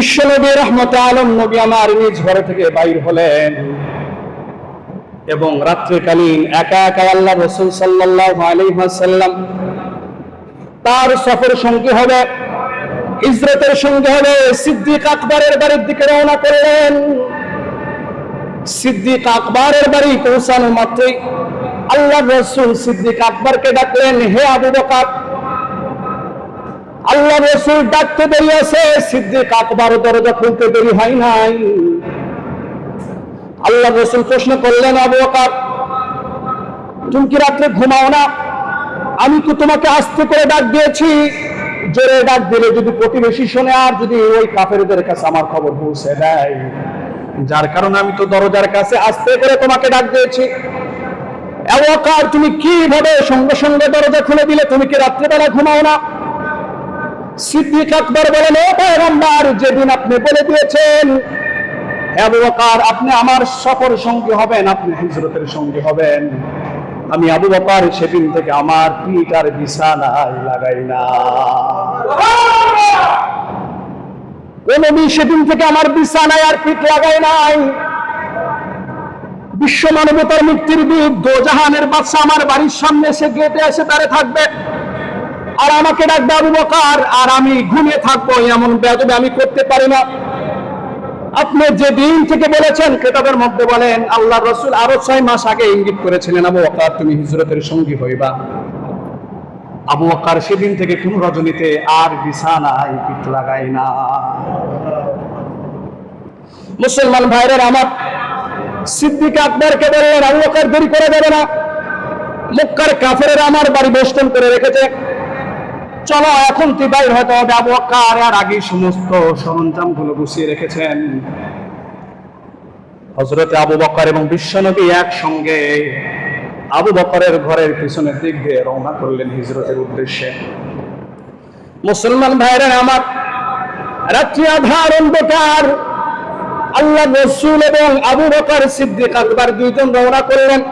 বিশ্বনবী রহমতে আলম নবী আমার নিজ ঘর থেকে বাইর হলেন এবং রাত্রিকালীন একা একা আল্লাহ রাসূল সাল্লাল্লাহু আলাইহি ওয়াসাল্লাম তার সফর সঙ্গী হবে, হিজরতের সঙ্গী হবে সিদ্দিক আকবরের বাড়ির দিকে রওনা করলেন। সিদ্দিক আকবরের বাড়ি পৌঁছানো মাত্রই আল্লাহ রাসূল সিদ্দিক আকবরকে ডাকলেন, হে আবু বকর। আল্লাহ রাসূল ডাকতে দেরি আছে, সিদ্দিক আকবর দরজা খুলতে দেরি হয় নাই। আল্লাহ রাসূল প্রশ্ন করলেন, আবু বকর তুমি কি রাত্রে ঘুমাও না? আমি তো তোমাকে আস্তে করে ডাক দিয়েছি, জোরে ডাক দিলে যদি প্রতিবেশী শোনে আর যদি ওই কাফেরদের কাছে আমার খবর পৌঁছে দেয়, যার কারণে আমি তো দরজার কাছে আস্তে করে তোমাকে ডাক দিয়েছি। আবু বকর তুমি কিভাবে সঙ্গে সঙ্গে দরজা খুলে দিলে? তুমি কি রাত্রেবেলা ঘুমাও না? সিদ্দিক আকবর বলেন, ও পয়গম্বর, যেদিন আপনি বলে দিয়েছেন আবু বকর আপনি আমার সফর সঙ্গী হবেন, আপনি হিজরতের সঙ্গী হবেন, আমি আবু বকর সেদিন থেকে আমার পিঠ আর বিছানায় লাগাই না। ও নবী সেদিন থেকে আমার বিছানায় আর পিঠ লাগাই নাই। বিশ্ব মানবতার মুক্তির দূত দোজাহানের বাদশা আমার বাড়ির সামনে এসে গেটে এসে দাঁড়িয়ে থাকবে আর আমাকে ডাকবে আবু বকর, আর আমি ঘুমিয়ে থাকবো, এমন বেয়াদবি আমি করতে পারি না। আপনি যে দিন থেকে বলেছেন, কিতাবের মধ্যে বলেন আল্লাহর রাসূল আরো 6 মাস আগে ইঙ্গিত করেছিলেন আবু বকর তুমি হিজরতের সঙ্গী হইবা। আবু বকর সেদিন থেকে কোন রজনীতে আর বিছানায় পিঠ লাগাই না। মুসলমান ভাইরা আমার, সিদ্দিক আকবরকে বললেন, আবু বকর দেরি করে যাবে না, মক্কার কাফেরেরা আমার বাড়ি বেষ্টন করে রেখেছে, চলো এখন তুই বাইর হতে হবে। আবু বকর আর আগে সমস্ত সরঞ্জাম গুলো গুছিয়ে রেখেছেন। হযরতে আবু বকর এবং বিশ্বনবী একসঙ্গে আবু বকরের ঘরের পিছনের দিক দিয়ে রওনা করলেন হিজরতের উদ্দেশ্যে। মুসলমান ভাইরা আমার, রাত্রি আধার অন্ধকার, আল্লাহ রাসূল এবং আবু বকর সিদ্দিক আকবর দুইজন রওনা করলেন।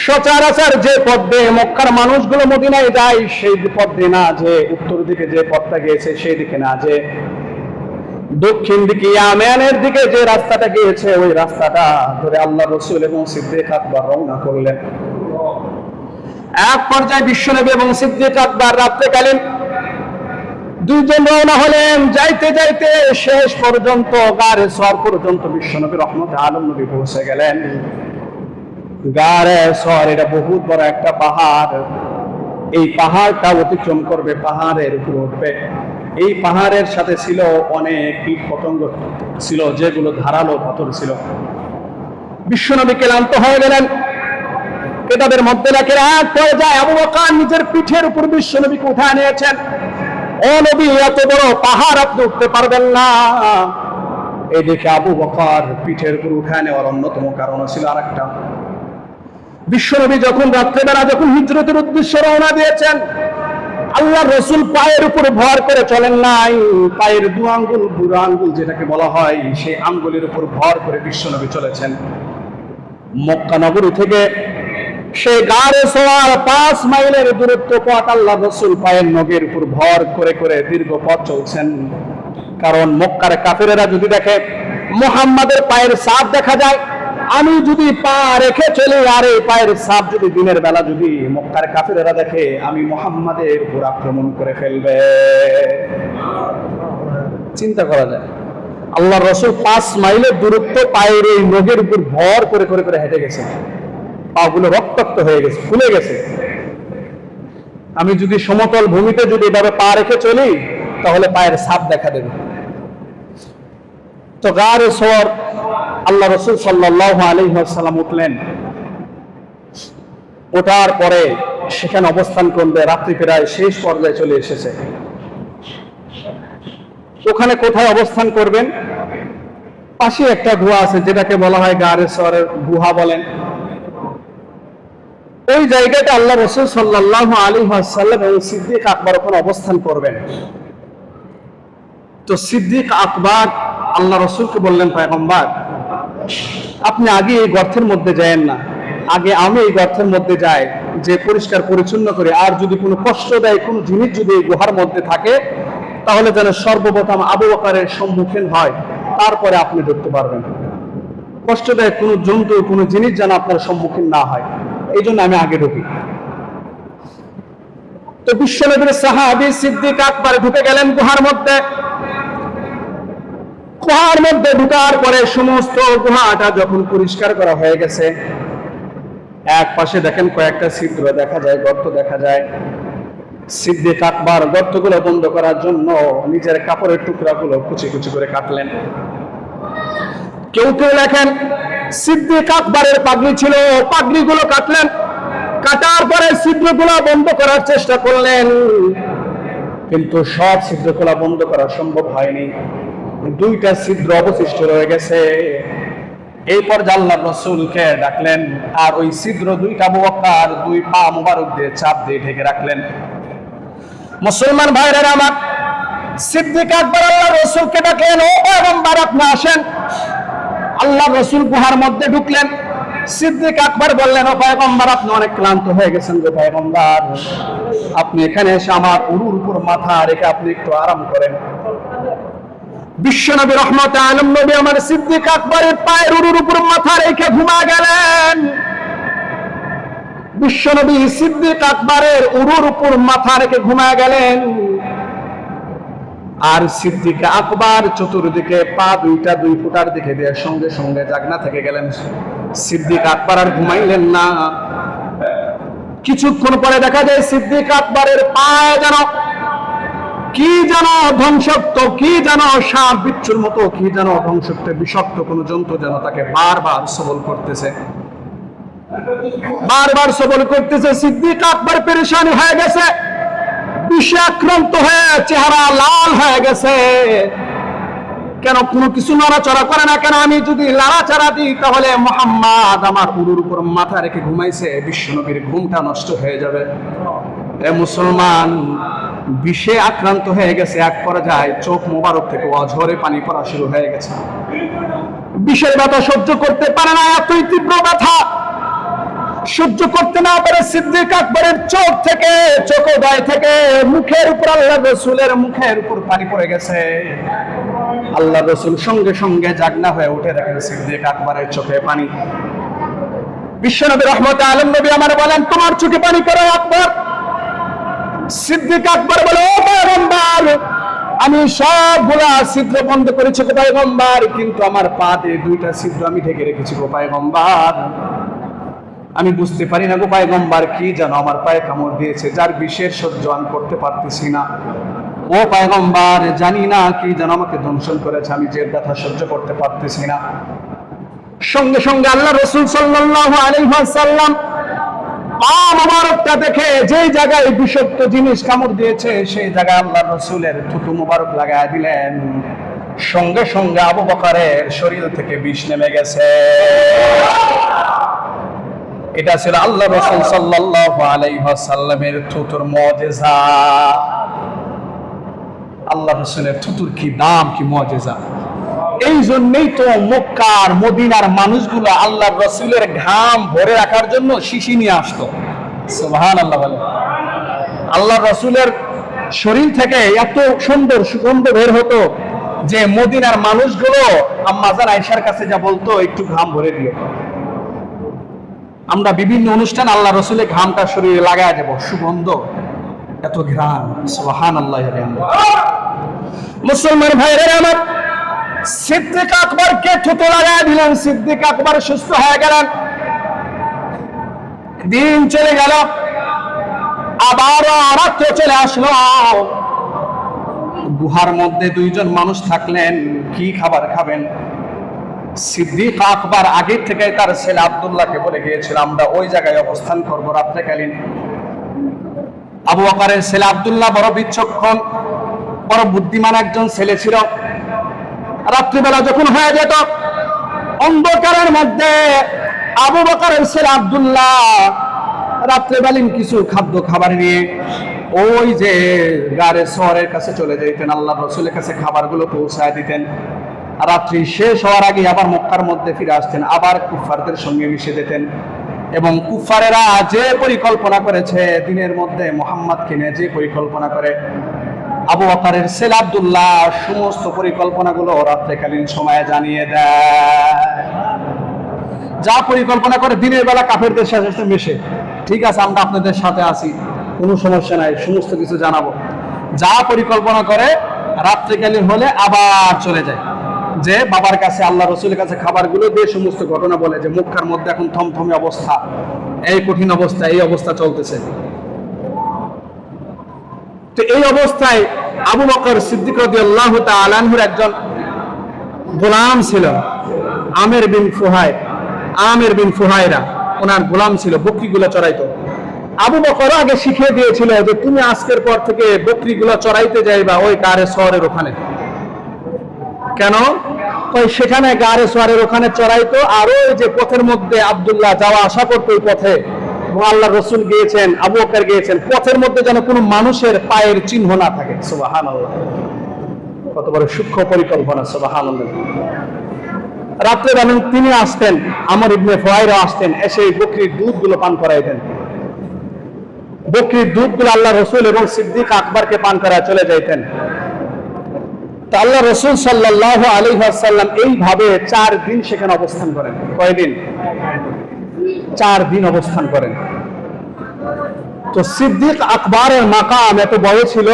সচরাচর যে পথ দিয়ে মক্কার মানুষগুলো মদিনায় যায় সেই পথ দিয়ে না, যে উত্তর দিকে যে পথটা গিয়েছে সেই দিকে না, যে দক্ষিণ দিকে ইয়ামেনের দিকে যে রাস্তাটা গিয়েছে ওই রাস্তাটা ধরে আল্লাহ রাসূল এবং সিদ্দিক আকবর রওনা করলেন। এক পর্যায়ে বিশ্বনবী এবং সিদ্দিক আকবর রাত্রিকালীন দুইজন রওনা হলেন। যাইতে যাইতে শেষ পর্যন্ত গারে সওয়ার পর্যন্ত বিশ্বনবী রহমতে আলম নবী পৌঁছে গেলেন। গারে সওয়ার এটা বহুত বড় একটা পাহাড়, এই পাহাড়টা অতিক্রম করবে, পাহাড়ের উপর উঠবে। এই পাহাড়ের সাথে ছিল অনেক কীট পতঙ্গ ছিল, যেগুলো ধারালো পাথর ছিল। বিশ্বনবী ক্লান্ত হয়ে গেলেন। কিতাবের মধ্যে লেখা এক পর্যায়ে আবু বকর নিজের পিঠের উপর বিশ্বনবীকে উঠায় নিয়েছেন। ও নবী, এত বড় পাহাড় আপনি উঠতে পারবেন না। এই দেখে আবু বকর পিঠের উপর উঠায় নেওয়ার অন্যতম কারণ ছিল আরেকটা। বিশ্বনবী যখন রাত্রেবেলা যখন হিজরতের উদ্দেশ্যে রওনা দিয়েছেন, আল্লাহ রাসূল পায়ের উপর ভর করে চলেন নাই, পায়ের দু আঙ্গুল বুড়ো আঙ্গুল যেটাকে বলা হয় সেই আঙ্গুলের উপর ভর করে বিশ্বনবী চলেছেন। মক্কা নগরী থেকে সেই গারে সওয়ার 5 মাইলের দূরত্ব পথ আল্লাহ রাসূল পায়ের নখের উপর ভর করে করে দীর্ঘ পথ চলছেন। কারণ মক্কার কাফেরেরা যদি দেখে মুহাম্মাদের পায়ের ছাপ দেখা যায়, আমি যদি পা রেখে চলি আর এই পায়ের ছাপ যদি দিনের বেলা যদি মক্কার কাফেরেরা দেখে, আমি মুহাম্মাদের উপর আক্রমণ করে ফেলবে। চিন্তা করা যায়, আল্লাহর রাসূল 5 মাইলের দূরত্ব পায়ের এই নখের উপর ভর করে করে করে হেঁটে গেছে, পাগুলো রক্তাক্ত হয়ে গেছে, ফুলে গেছে। আমি যদি সমতল ভূমিতে যদি এভাবে পা রেখে চলি তাহলে পায়ের ছাপ দেখা দেবে। তো গারে সওয়ার আল্লাহ রাসূল সাল্লাল্লাহু আলাইহি ওয়াসাল্লাম উঠলেন। ওঠার পরে সেখানে অবস্থান করবে, রাত্রি প্রায় শেষ পর্যায়ে চলে এসেছে। ওখানে কোথায় অবস্থান করবেন? পাশে একটা গুহা আছে যেটাকে বলা হয় গারে সওয়ারের গুহা বলেন। ওই জায়গাটা আল্লাহ রাসূল সাল্লাল্লাহু আলাইহি ওয়াসাল্লাম এবং সিদ্দিক আকবর ওখানে অবস্থান করবেন। তো সিদ্দিক আকবর আল্লাহ রাসূলকে বললেন, পয়গম্বর আপনি আগে এই গর্তের মধ্যে যায়েন না, আগে আমি এই গর্তের মধ্যে যাই, যে পরিষ্কার পরিচ্ছন্ন করে, আর যদি কোনো কষ্ট দেয় কোনো জিনিস যদি এই গুহার মধ্যে থাকে তাহলে যেন সর্বপ্রথম আবু বকরের সম্মুখীন হয়, তারপরে আপনি ঢুকতে পারবেন। কষ্টদায়ক কোনো জন্তু, কোনো জিনিস যেন আপনার সম্মুখীন না হয়, এই জন্য আমি আগে ঢুকি। তো বিশ্বনবীর সাহাবী সিদ্দিক আকবর ঢুকে গেলেন গুহার মধ্যে। গুহার মধ্যে ঢুকার পরে সমস্ত গুহাটা যখন পরিষ্কার করা হয়ে গেছে, এক পাশে দেখেন কয়েকটা ছিদ্র দেখা যায়, গর্ত দেখা যায়। সিদ্দিক আকবর গর্তগুলো বন্ধ করার জন্য নিজের কাপড়ের টুকরাগুলো কুচি কুচি করে কাটলেন। কেউ কেউ লেখেন সিদ্দিক আকবরের পাগড়ি ছিল, পাগড়িগুলো কাটলেন। কাটার পরে ছিদ্রগুলো বন্ধ করার চেষ্টা করলেন, কিন্তু সব ছিদ্রগুলো বন্ধ করা সম্ভব হয়নি। দুইটা ছিদ্র অবশিষ্ট রয়ে গেছে। এই পর্যায়ে আল্লাহর রাসূলকে ডাকলেন, আর ওই ছিদ্র দুইটা আবু বকর দুই পা মোবারক দিয়ে চাপ দিয়ে ঢেকে রাখলেন। মুসলমান ভাইরা আমার, সিদ্দিক আকবর আল্লাহর রাসূলকে ডাকলেন, ও পয়গম্বর আপনি আসেন। আল্লাহর রাসূল গুহার মধ্যে ঢুকলেন। সিদ্দিক আকবর বললেন, ও পয়গম্বর আপনি অনেক ক্লান্ত হয়ে গেছেন গো পয়গম্বর, আপনি এখানে এসে আমার উরুর উপর মাথা রেখে আপনি একটু আরাম করেন। বিশ্বনবী রহমতে আলম নবী আমার সিদ্দিক আকবরের পায়ের উরুর উপর মাথা রেখে ঘুমা গেলেন। বিশ্বনবী সিদ্দিক আকবরের উরুর উপর মাথা রেখে ঘুমা গেলেন। আর সিদ্দিক আকবর চতুর্দিকে পা দুইটা দুই ফুটার দিকে দিয়ে সঙ্গে সঙ্গে জাগনা থেকে গেলেন। সিদ্দিক আকবর আর ঘুমাইলেন না। কিছুক্ষণ পরে দেখা যায় সিদ্দিক আকবরের পায়ে যেন কি যেন ধ্বংসক্ত, কি যেন সাপ বিচ্ছুর মতো কি যেন ধ্বংসক্ত বিষাক্ত কোন জন্তু যেন তাকে বারবার সবল করতেছে, বারবার সবল করতেছে। সিদ্দিক আকবর পেরেশানি হয়ে গেছে, বিষে আক্রান্ত হয়ে চেহারা লাল হয়ে গেছে। কেন কোনো কিছু নড়াচড়া করে না কেন? আমি যদি লড়াচড়া দিই তাহলে মুহাম্মদ আমার উরুর উপর মাথা রেখে ঘুমাইছে, বিশ্বনবীর ঘুমটা নষ্ট হয়ে যাবে। এ মুসলমান বিষে আক্রান্ত হয়ে গেছে, এক পর্যায়ে চোখ মোবারক থেকে অঝরে পানি পড়া শুরু হয়ে গেছে। বিষের ব্যথা সহ্য করতে পারে না, এতই তীব্র ব্যথা সহ্য করতে না পারে সিদ্দিক আকবরের চোখ থেকে, চোখোদয় থেকে মুখের উপর আল্লাহর রাসূলের মুখের উপর পানি পড়ে গেছে। আল্লাহর রাসূল সঙ্গে সঙ্গে জাগনা হয়ে উঠে দেখেন সিদ্দিক আকবরের চোখে পানি। বিশ্বনবী রহমতে আলম নবী আমার বলেন, তোমার চোখে পানি কেন আকবর? সিদ্দিক আকবর বলে, ও পয়গম্বর আমি সবগুলা ছিদ্র বন্ধ করেছি গো পয়গম্বর, কিন্তু আমার পা দিয়ে দুইটা ছিদ্র আমি ঢেকে রেখেছি গো পয়গম্বর। আমি বুঝতে পারি না গো পয়গম্বর, কি যেন আমার পায়ে কামড় দিয়েছে, যার বিষের সহ্য আমি করতে পারতেছি না। ও পয়গম্বর জানি না কি যেন আমাকে দংশন করেছে, আমি যে ব্যথা সহ্য করতে পারতেছি না। সঙ্গে সঙ্গে আল্লাহ রাসূল সাল্লাল্লাহু আলাইহি ওয়াসাল্লাম পা মোবারকটা দেখে যেই জায়গায় বিষাক্ত জিনিস কামড় দিয়েছে সেই জায়গায় আল্লাহর রাসূলের থুতু মোবারক লাগায় দিলেন। সঙ্গে সঙ্গে আবু বকরের শরীর থেকে বিষ নেমে গেছে। এটা ছিল আল্লাহ রাসূল সাল্লাল্লাহু আলাইহি ওয়াসাল্লামের থুতুর মুজিজা। আল্লাহ রাসূলের থুতুর কি দাম, কি মুজিজা! এই জন্যই তো মক্কার মদিনার মানুষগুলো আল্লাহর রাসূলের ঘাম ভরে রাখার জন্য শিশি নিয়ে আসতো। সুবহানাল্লাহ বলে। আল্লাহর রাসূলের শরীর থেকে এত সুন্দর সুগন্ধ বের হতো যে মদিনার মানুষগুলো আম্মা জান আয়েশার কাছে যা বলতো, একটু ঘাম ভরে দিও, আমরা বিভিন্ন অনুষ্ঠান আল্লাহ রাসূলের ঘামটা শরীরে লাগায় দেব, সুগন্ধ এত ঘ্রাণ। সুবহানাল্লাহ। মুসলমান ভাইরা আমার, সিদ্দিক আকবরকে থুতু লাগায় দিলেন, সিদ্দিক আকবর সুস্থ হয়ে গেলেন। দিন চলে গেল, আবার রাত্র চলে আসলো। গুহার মধ্যে দুইজন মানুষ থাকলেন, কি খাবার খাবেন? সিদ্দিক আকবর আগে থেকে তার ছেলে আব্দুল্লাহকে বলে গিয়েছিল, আমরা ওই জায়গায় অবস্থান করব রাত্রেকালীন। আবু বকরের ছেলে আব্দুল্লাহ বড় বিচক্ষণ, বড় বুদ্ধিমান একজন ছেলে ছিল। রাত্রিবেলা যখন হয়ে যেত, অন্ধকারের মধ্যে আবু বকরের ছেলে আব্দুল্লাহ রাত্রিবেলা কিছু খাদ্য খাবার নিয়ে ওই যে গাড়ে শহরের কাছে চলে যেতেন, আল্লাহর রাসূলের কাছে খাবারগুলো পৌঁছায় দিতেন। রাত্রি শেষ হওয়ার আগে আবার মক্কার মধ্যে ফিরে আসতেন, আবার কুফফারদের সঙ্গে মিশে যেতেন। এবং কুফফারেরা যে পরিকল্পনা করেছে দিনের মধ্যে মুহাম্মদকে নিয়ে, যে পরিকল্পনা করে, আবু বকরের ছেলে আব্দুল্লাহ সমস্ত পরিকল্পনাগুলো রাত্রিকালীন সময়ে জানিয়ে দেয়। যা পরিকল্পনা করে দিনের বেলা কাফেরদের সাথে মিশে, ঠিক আছে আমরা আপনাদের সাথে আছি, কোনো সমস্যা নাই, সমস্ত কিছু জানাবো। যা পরিকল্পনা করে রাত্রিকালীন হলে আবার চলে যায়, যে বাবার কাছে আল্লাহ রসুলের কাছে খাবারগুলো দিয়ে সমস্ত ঘটনা বলে, যে মক্কার মধ্যে এখন থমথমে অবস্থা, এই কঠিন অবস্থা, এই অবস্থা চলতেছে। তো এই অবস্থায় আবু বকর সিদ্দিক রাদিয়াল্লাহু তাআলা আনহুর একজন গোলাম ছিল, আমির বিন ফুহায়রা, ওনার গোলাম ছিল, বকরিগুলো চড়াইতো। আবু বকর আগে শিখিয়ে দিয়েছিল যে তুমি আজকের পর থেকে বকরিগুলো চড়াইতে যাইবা ওই গারে শহরের ওখানে। কেন? ওই সেখানে গারে শহরের ওখানে চড়াইতো, আর ওই যে পথের মধ্যে আব্দুল্লাহ যাওয়া আসা করতো ওই পথে, আল্লাহ রসুল গিয়েছেন, আবু বকর গিয়েছেন, পথের মধ্যে যেন কোনো মানুষের পায়ের চিহ্ন না থাকে। সুবহানাল্লাহ, কত বড় সূক্ষ্ম পরিকল্পনা! সুবহানাল্লাহ। রাত্রে বেলা তিনি আসতেন, আমর ইবনে ফুহায়রা আসতেন, এসে এই বকরির দুধগুলো পান করাইতেন। বকরির দুধগুলো আল্লাহ রসুল এবং সিদ্দিক আকবরকে পান করায় চলে যাইতেন। তা আল্লাহ রসুল সাল্লাল্লাহু আলাইহি ওয়াসাল্লাম এইভাবে 4 দিন সেখানে অবস্থান করেন। কয়দিন? 4 দিন অবস্থান করেন। তো সিদ্দিক আকবরের মাকাম এত বড় ছিল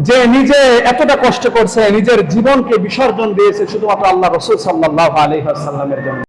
যে নিজে এতটা কষ্ট করছে, নিজের জীবনকে বিসর্জন দিয়েছে শুধুমাত্র আল্লাহ রসুল সাল্লাল্লাহু আলাইহি ওয়াসাল্লামের জন্য।